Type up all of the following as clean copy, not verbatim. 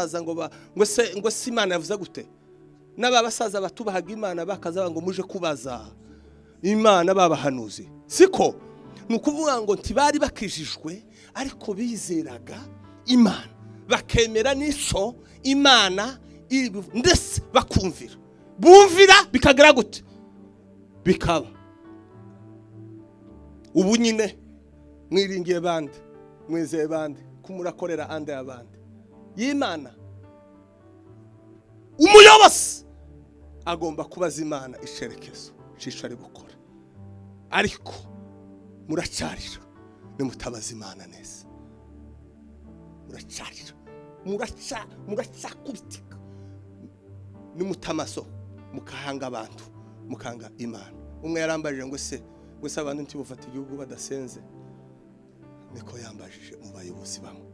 basaza ngo ngo se Imana yavuze gute n'aba basaza batubahaga Imana bakaza ngo muje kubaza Imana babahanuzi siko nukuvuga ngo ntibari bakijijwe ariko bizeraga Imana bakemera nico Imana ndetse bakumvira bumvira bikagira gute bikaba ubu nyine mwiringiye bande mwizeye bande kumurakorera ande abandi y'Imana umuyobozi agomba kubaza Imana isherekezo cisho ari gukora ariko muracarira nimutabaza Imana neza muracarira muracakubitika nimutamaso mukahanga abantu mukanga Imana umwe yarambajije ngo se abantu ntibufata igihugu badasenze niko yambajije mu bayobozi bamwe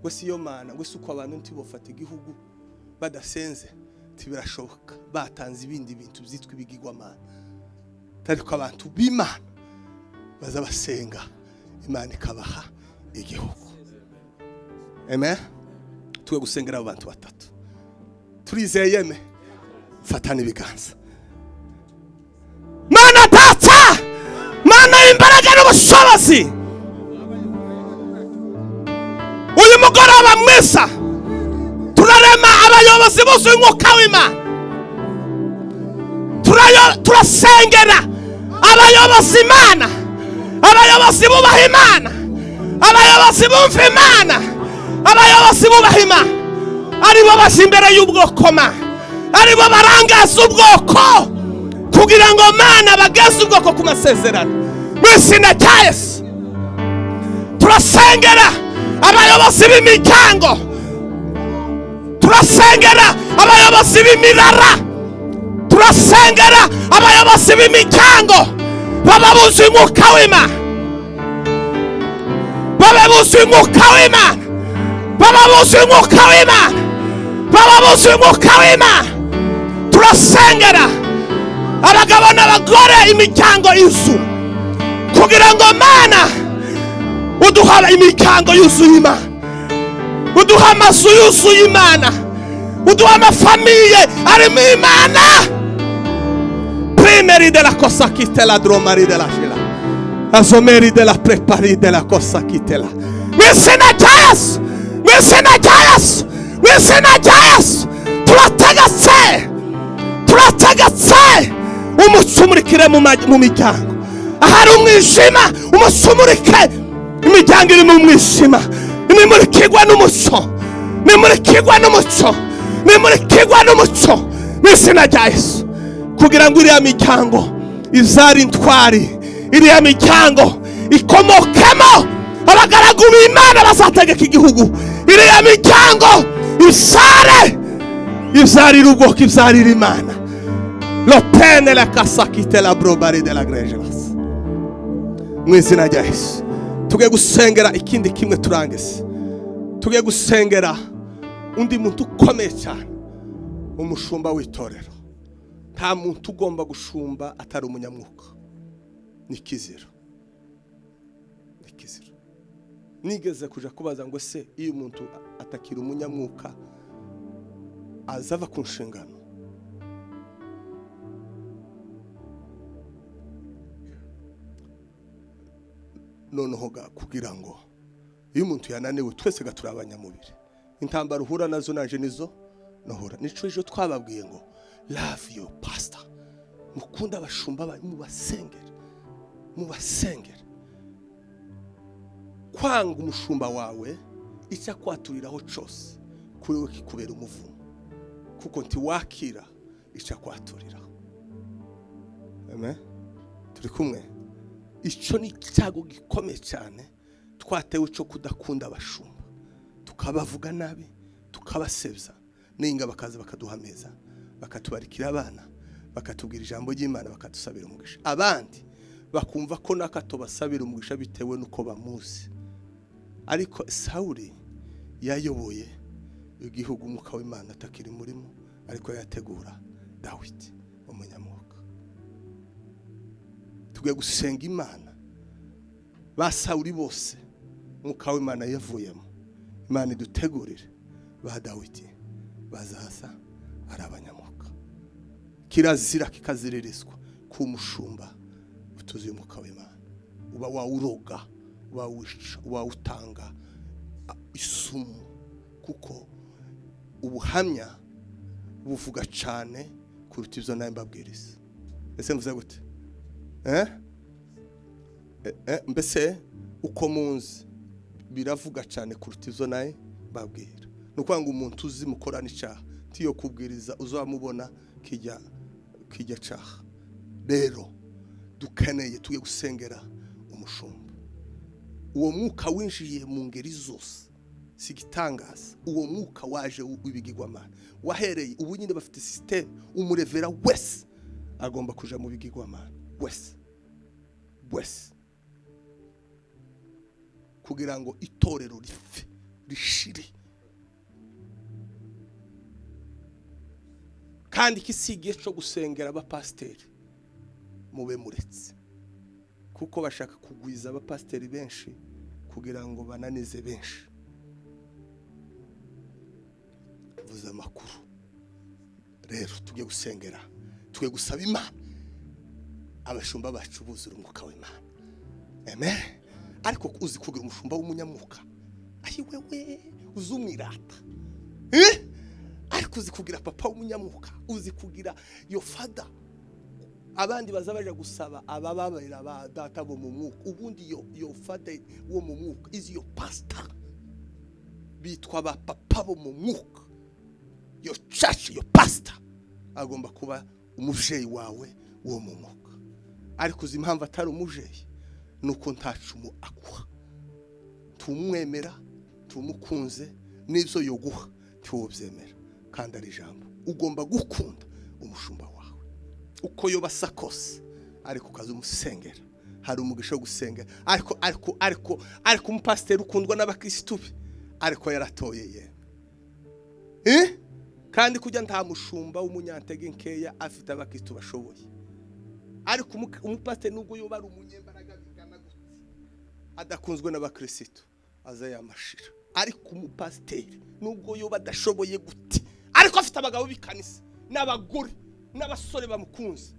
ngo si yo Mana ngo si uko abantu ntibufata igihugu badasenze tibirashoboka batanze ibindi bintu byitwa ibigirwamana ariko abantu b'Imana baza basenga Imana ikabaha igihugu. Amen. Tuwe gusengera abantu batatu turizeye yeme fatana ibiganza. Mana Data, Mana imbaraga n'ubushobozi, uyu mugoroba mwiza turarema abayobozi bose umwuka w'Imana, turasengera abayobozi Imana, abayobozi bubaha Imana, abayobozi bumva Imana, abayobozi bubaha Imana, aribo baje imbere y'ubwoko Mana, aribo barangaza ubwoko kugira ngo Mana bageze ubwoko ku masezerano mw'izina rya Yesu. Turasengera abayobozi b'imiryango, turasengera abayobozi b'imirara, turasengera abayobozi b'imiryango bababuze umwuka w'Imana, bababuze umwuka w'Imana, bababuze umwuka w'Imana, bababuze umwuka w'Imana. Turasengera abagabo n'abagore imiryango y'inzu kugira ngo Mana uduha imiryango yuzuye Imana, uduha amazu yuzuye Imana, uduha amafamiye arimo Imana. Primeri de la cosa quite la dromari de la shila azomeri de la prepari de la cosa quite la mw'izina rya Yesu, mw'izina rya Yesu, mw'izina rya Yesu. Turategetse umuco umurikire mu miryango, ahari umwijima umuco umurike, imiryango iri mu mwijima imurikirwa n'umuco, nimurikirwa n'umuco, nimurikirwa n'umuco mw'izina rya Yesu, kugira ngo iriya miryango izari intwari, iriya miryango ikomokemo abagaragu b'Imana bazategeka igihugu, iriya miryango izarira ubwoko, izarira Imana. Lopene la casa quite la brobari de la gregelas mw'izina rya Yesu. Tugiye gusengera ikindi kimwe turangese, tugiye gusengera undi muntu ukomeye cyane, umushumba w'itorero. Nta muntu ugomba gushumba atari umunyamwuka, ni kizira, ni kizira. Nigeze kuja kubaza ngo se iyo umuntu atakira umunyamwuka azava ku nshingano? Noneho kugira ngo iyo umuntu yananiwe twese gatura abanyamubiri, intambara uhura nazo naje nizo nohura. Nico ejo twababwiye ngo love your pastor, mukunda abashumba banyu, mubasengera. Kwanga umushumba wawe icya kwaturiraho cyose kuri we kikubera umuvumo, kuko ntiwakira icya kwaturiraho. Amen. Turi kumwe. Icyo ni icyago gikomeye cyane twatewe cyo kudakunda abashumba, tukabavuga nabi, tukabasebya, n'inga bakaza bakaduhameza, bakatubarikira abana, bakatubwira ijambo ry'Imana, bakadusabira umugisha. Abandi bakumva ko nakato basabira umugisha bitewe nuko bamuzi. Ariko Sawuli yayoboye igihugu umwuka w'Imana atakiri murimo, ariko yategura Dawidi umunyamwuka. Tugiye gusenga Imana, ba Sawuli bose umwuka w'Imana yavuyemo, Imana idutegurire ba Dawidi bazaza ari abanyamuka. Kirazira kikaziririzwa ku mushumba utuzuye umwuka w'Imana. Uba wawuroga, wawusha, wawutanga isumu, kuko ubuhamya buvuga cyane kuruta ibyo nawe mbabwiriza. Ese mvuze gute? Mbese uko munzi biravuga cyane kuruta ibyo nawe mbabwira. Nuko ngo umuntu uzi mukorana icyaha tiyo kubwiriza uzamubona kijya cyaha. Rero dukeneye tuge gusengera umushumba. Uwo mwuka winjiye mu ngeri zose, sigitangaza. Uwo mwuka waje w'ibigirwamana wahereye ubu nyine bafite system. Umurevera wese agomba kuja mu bigirwamana wese kugira ngo itorero rife rishire. Kandi kisigiye cyo gusengera abapasteri mube muretse, kuko bashaka kugwiza abapasteri benshi kugira ngo bananize benshi. Vuza amakuru. Rero tugiye gusengera, tugiye gusaba Imana abashumba bacu buzura umwuka w'Imana. Amen. Ariko uzi kugira umushumba w'umunyamwuka, ayi wewe uzumirata. Ariko uzi kugira papa w'umunyamwuka, uzi kugira yo fada. Abandi bazabaje gusaba abababarira ba data bo mu mwuka, ubundi yo fada wo mu mwuka izi yo pastor. Bitwa ba papa bo mu mwuka. Yo church, yo pastor agomba kuba umuvyeyi wawe wo mu mwuka. Ariko uzi impamvu atari umuvyeyi, nuko ntacumu akuha. Tumwemera, tumukunze, n'ibyo yoguha tuwobyemera. Kandi ari ijambo. Ugomba gukunda umushumba wawe uko yoba sakose, ariko ukaza umusengera. Hari umugisha wo gusengera. Ariko umupasiteri ukundwa n'abakristo be, ariko yaratoye ye. Kandi kujya nta mushumba w'umunyantege nkeya afite abakristo bashoboye. Ariko umupasiteri nubwo yoba ari umunyembaraga bigana gute, adakunzwe n'abakristo aza yamashira. Ariko umupasiteri nubwo yoba adashoboye gute, ariko afite abagabo bikanisa n'abagore n'abasore bamukunze,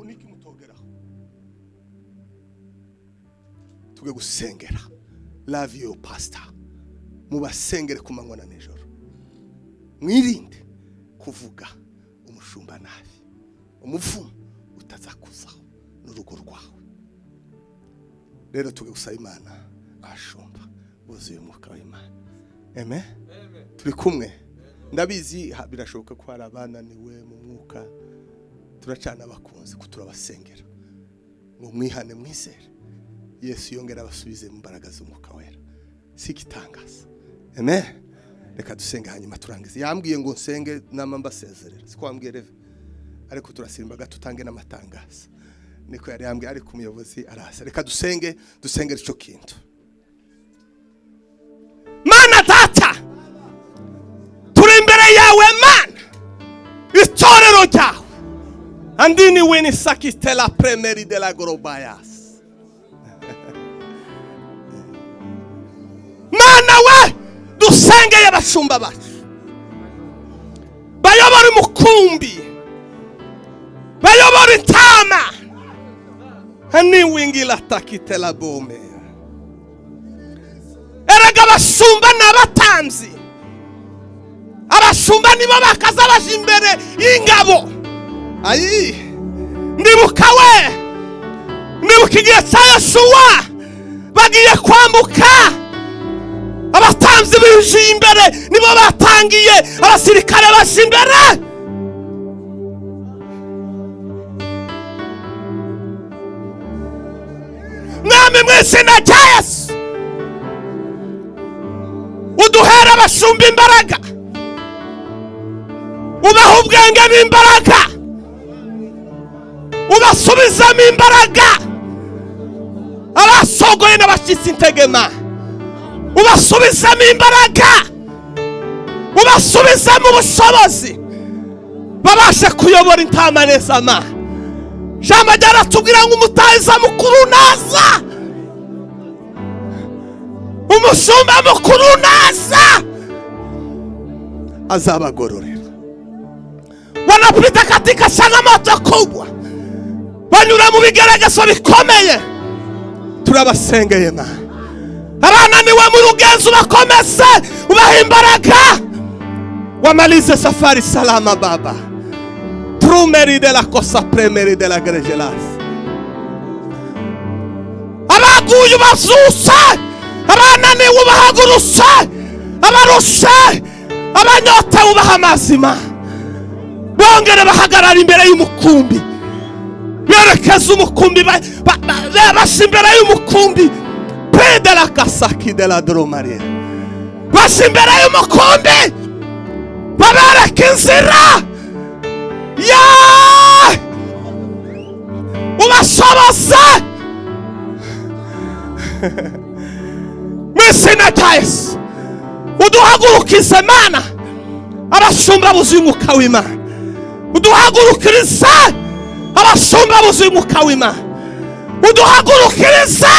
niki mutogeraho. Tuge gusengera. Love your pastor. Mubasengere ku manywa na nijoro. Mwirinde kuvuga umushumba nabi, umuvumo utazakuzaho n'urugo rwawe. Rero tuge gusaba Imana abashumba buzuye umwuka w'Imana. Amen. Turi kumwe. Ndabizi birashoboka ko hari abananiwe mu mwuka, turacana abakunzi kuturabasengera ngo mwihane mwizere Yesu yongera abasubize mu mbaraga z'umwuka wera. Sikitangaza. Amen. Reka dusenge hanyuma turangize. Yambwiye ngo nsenge nama mbasezerera, siko wambwiye reve, ariko turasimbaga tutange n'amatangazo. Niko yari yambwiye, ariko umuyobozi arasa. Reka dusengera ico kintu. Mana data, turi imbere yawe Mana, itorero ryawe. Andini weni sakite la premieri della Gorobayas. Mana we, dusengeye abashumba bacu, bayobora umukumbi, bayobora intama. Hani wingi la takite la bome. Erega abashumba n'abatanzi. Abashumba nibo bakaza baje imbere y'ingabo. Ayi, ndibuka igihe cya Yosuwa bagiye kwambuka, abatanzi binjiye imbere, nibo batangiye, abasirikare baje imbere. Mwami mw'izina rya Yesu, uduhera abashumba imbaraga, ubaha ubwenge n'imbaraga, ubasubizamo imbaraga. Abasogoye n'abashitsi integema, ubasubizamo imbaraga, ubasubizamo ubushobozi, babashe kuyobora intama neza. Jambo ryaratubwira ngo umutahiza mukuru naza, umushumba mukuru naza azabagororera. Wanapita katika changamoto kubwa, banyura mu bigeragezo bikomeye, turabasengeye Mana. Abananiwe mu rugenzo bakomeze, ubahe imbaraga, wamalize safari salama Baba. Trumeri de la cosa premeri de la gregelas. Abaguye bazuse, abananiwe ubahaguruse, abarushe, abanyota ubaha amazima. Bongere bahagarara imbere y'umukumbi, berekeza umukumbi, basha imbere y'umukumbi. Pede la kasaki de la dromaria, basha imbere y'umukumbi, babereke inzira. Ubashoboze mw'izina rya Yesu. Uduhagurukize Mana abashumba buzuye umwuka w'Imana. Uduhagurukirize abashumba buzuye umwuka w'Imana. Uduhagurukirize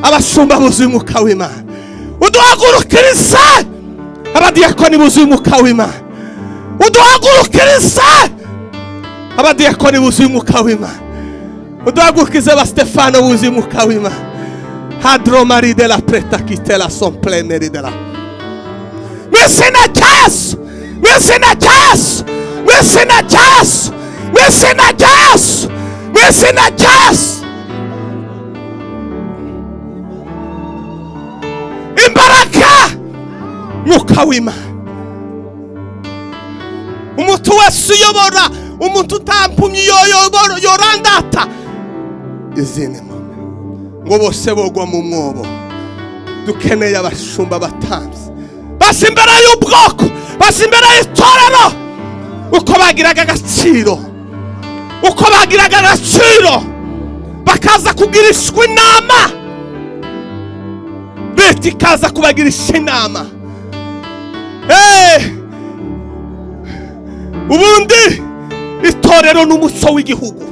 abashumba buzuye umwuka w'Imana. Uduhagurukirize abadiyakoni buzuye umwuka w'Imana. Uduhagurukirize abadiyakoni buzuye umwuka w'Imana. Uduhagurukize ba Stefano buzuye umwuka w'Imana. Hadromari de la preta kitela son plemeri de la. Mw'izina rya Yesu, mw'izina rya Yesu, mw'izina rya Yesu, mw'izina rya Yesu, mw'izina rya Yesu. Imbaraga mwuka w'Imana. Umuntu wese uyobora, umuntu utampumye yorandata izine Mama, ngo bose bogwa mu mwobo. Dukeneye abashumba batanze, basi imbere y'ubwoko, basi imbere y'itorero, uko bagiraga agaciro, uko bagiraga agaciro, bakaza kugirishwa inama, leta ikaza kubagirisha inama. Ubundi itorero n'umuco w'igihugu,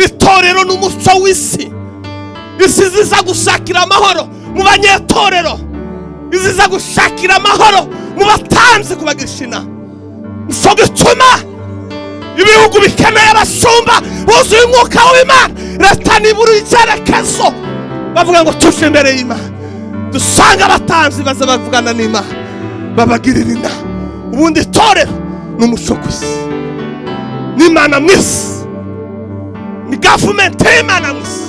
itorero n'umuco w'isi. Isi ziza gushakira amahoro mu banyetorero, iziza gushakira amahoro mu batanze kubagirisha inama. Nico gituma ibihugu bikeneye abashumba buzuye umwuka w'Imana. Leta nibura icyerekezo, bavuga ngo tuje imbere y'Imana, dusanga abatanzi baza bavugana n'Imana, babagirira inama. Ubundi itorero n'umuco kw'isi, n'Imana mw'isi, ni gavumenti y'Imana mw'isi.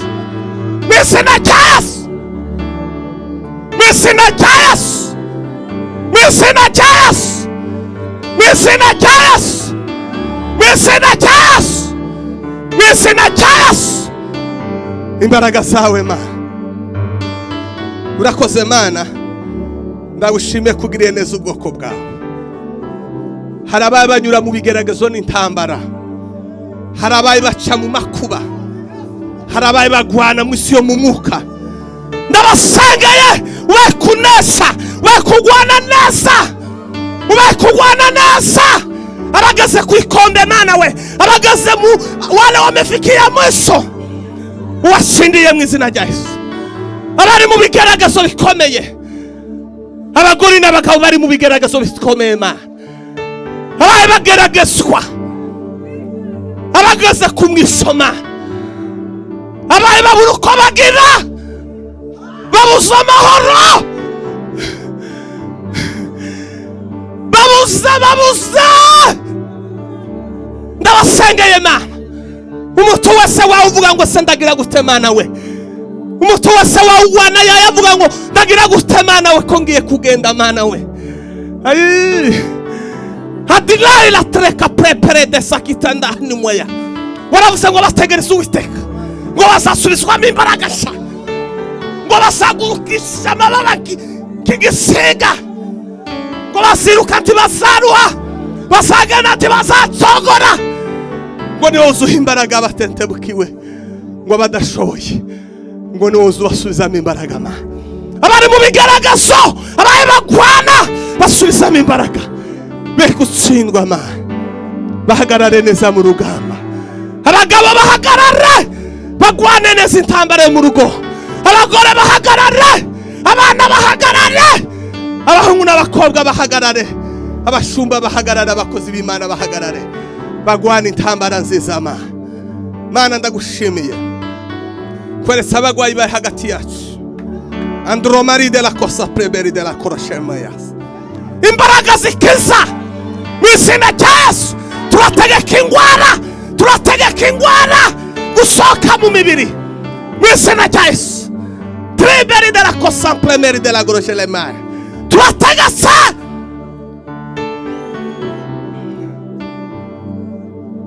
Mw'izina rya Yesu, mw'izina rya Yesu, mw'izina rya Yesu, mw'izina rya Yesu, mw'izina rya Yesu, mw'izina rya Yesu. Imbaraga zawe Mana, urakoze Mana, ndagushimiye kugiriye neza ubwoko bwawe. Hari abaye banyura mu bigeragezo n'intambara, hari abaye baca mu makuba, hari abaye bagwana mu isi yo mu mwuka. Ndabasengeye we kunesha, we kugwana neza, we kugwana neza. Abageze ku ikombe Mana we, abageze mu wale wamefikia mwisho, uwashindiye mu izina rya Yesu. Abari mu bigeragezo bikomeye, abagore n'abagabo bari mu bigeragezo bikomeye Mana, abaye bageragezwa, abageze ku mwisoma, abaye babura uko bagira, babuze amahoro, babuze. Ndabasengeye Mana, umuntu wese wawe uvuga ngo se ndagira gute Mana we, umuntu wese wawe wana yavuga ngo ndagira gute Mana we, ko ngiye kugenda Mana we. Hadilai la treka prepare de sakitanda nimweya. Waravuze ngo bategereza Uwiteka, ngo bazasubizwamo imbaraga nshya, ngo basagurukisha amababa k'igisiga, ngo basiruka ntibazaruha, basagana ntibazacogora, ngo niwo uzuha imbaraga batentebukiwe, ngo badashoboye, ngo niwo uzubasubizamo imbaraga Mana. Abari mu bigaragazo, abaye bagwana basubizamo imbaraga, be gutsindwa Mana, bahagarare neza mu rugamba. Abagabo bahagarare bagwane neza intambara mu rugo, abagore bahagarare, abana bahagarare, abahungu n'abakobwa bahagarare, abashumba bahagarare, abakozi b'Imana bahagarare, bagwana intambara nziza. Mana ndagushimiye kweretse abagwayi bari hagati yacu. Andromari de la cosa preberi de la corashemayas, imbaraga zikiza mu izina rya Yesu. Turategeka ingwara gusohoka mu mibiri mu izina rya Yesu. Preberi de la cosa preberi de la corashemayas, turategetse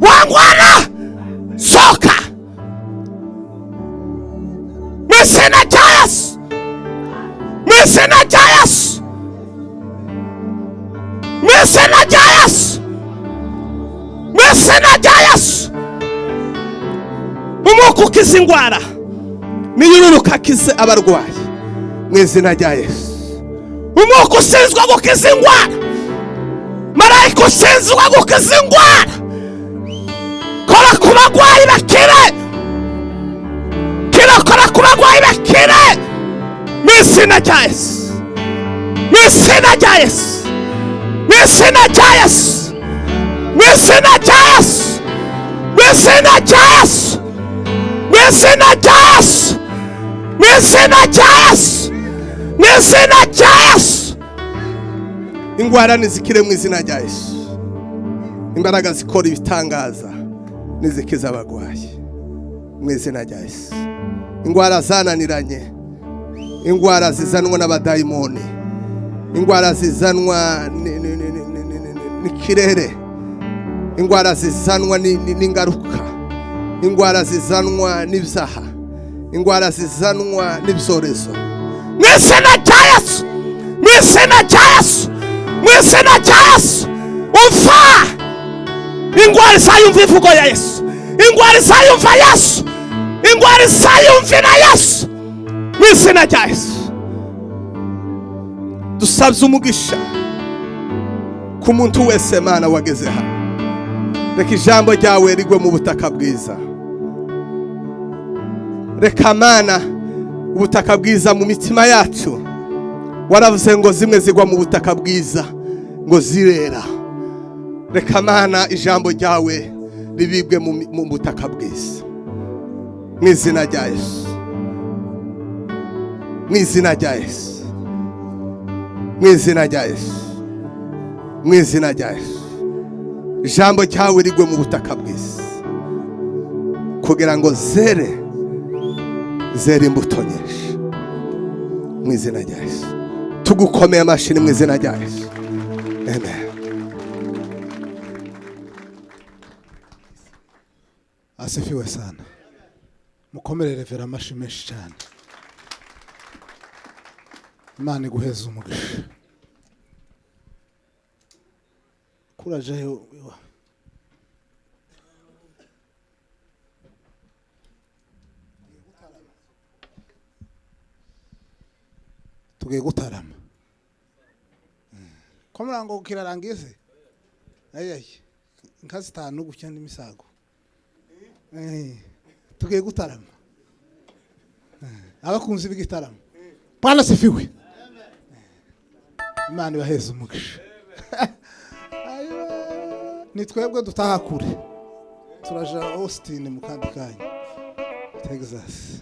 wangwana soka mu izina rya Yesu, mu izina rya Yesu, mu izina rya Yesu, mu izina rya Yesu. Umwuka ukiza ingwara niyururuka akize abarwayi mu izina rya Yesu. Umwuka ushinzwe gukiza ingwara, marayika ushinzwe gukiza ingwara, kora ku bagwayi bakire, kora ku bagwayi bakire mu izina rya Yesu, mu izina rya Yesu, mu izina rya Yesu, mu izina rya Yesu, mu izina rya Yesu, mu izina rya Yesu, mu izina rya Yesu, mu izina rya Yesu. Ingwara nizikire mu izina rya Yesu. Imbaraga zikora ibitangaza nizikiza abagwayi mu izina rya Yesu. Ingwara zananiranye, ingwara zizanwa n'abadayimoni, ingwara zizanwa n'ikirere, ingwara zizanwa n'ingaruka, ingwara zizanwa n'ibyaha, ingwara zizanwa n'ibyorezo mu izina rya Yesu, mu izina rya Yesu, mu izina rya Yesu. Umva ingwara izayumva ivugo ya Yesu, ingwara izayumva Yesu, ingwara izayumvira Yesu mu izina rya Yesu. Dusabye umugisha ku muntu wese Mana wageze hano. Reka ijambo ryawe rigwe mu butaka bwiza. Reka Mana ubutaka bwiza mu mitima yacu. Waravuze ngo zimwe zigwa mu butaka bwiza ngo zirera. Reka Mana ijambo ryawe ribibwe mu butaka bwiza mu izina rya Yesu, mu izina rya Yesu, mu izina rya Yesu, mu izina rya Yesu. Ijambo ryawe rigwe mu butaka bwiza kugira ngo zere imbuto nyinshi mu izina rya Yesu. Tugukomeye amashyi mu izina rya Yesu. Amen. Asifiwe sana. Mukomere Revera amashyi menshi cyane. Imana iguheze umugisha. Kurajayo tugiye gutarama. Ko murango kirarangize? Ayaye. Inka zitanu gutya n'imisago. Tugiye gutarama. Abakunzi b'igitaramo. Bwana asifiwe. Imana ibaheze umugisha. Ni twebwe dutaha kure. Turaja Austin mu kandi kanya. Texas.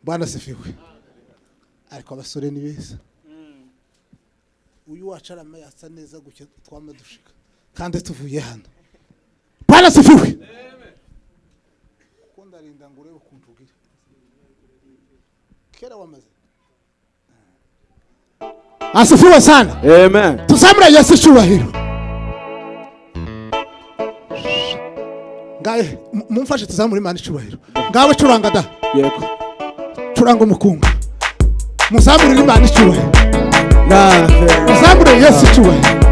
Bwana asifiwe. Ariko abasore ni beza. Uyu wacarama yasa neza gutya twama dushika. Kandi tuvuye hano. Bwana asifiwe. Ko ndarinda ngure ukuntu ugira. Kera wamaze. Asifiwe sana. Amen. Tusamura Yesu cyubahiro. Ngaye mumfashe tuzamura Imana cyubahiro. Ngawe curanga da. Yego. Curanga umukunga. Muzamure Imana cyubahiro. Na. Muzamure Yesu cyubahiro.